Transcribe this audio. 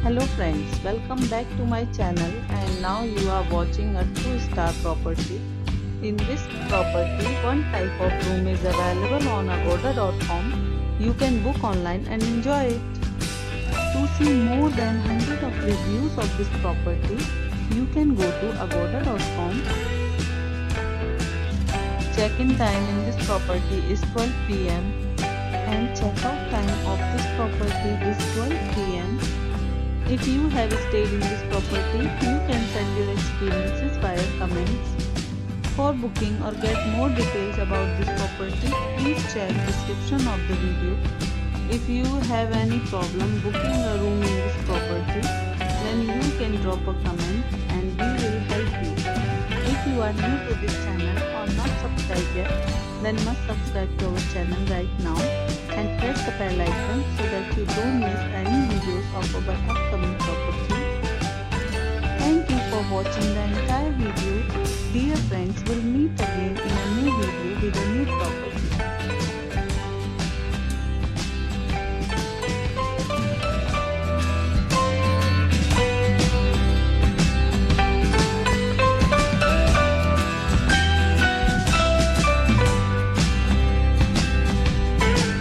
Hello friends, welcome back to my channel and now you are watching a 2-star property. In this property, one type of room is available on agoda.com. You can book online and enjoy it. To see more than 100 of reviews of this property, you can go to agoda.com. Check-in time in this property is 12 p.m. and check-out time of this property is 12 p.m. If you have stayed in this property, you can send your experiences via comments. For booking or get more details about this property, please check description of the video. If you have any problem booking a room in this property, then you can drop a comment and we will help you. If you are new to this channel or not subscribed yet, then must subscribe to our channel right now and press the bell icon so that you don't miss any videos of our upcoming property. Thank you for watching the entire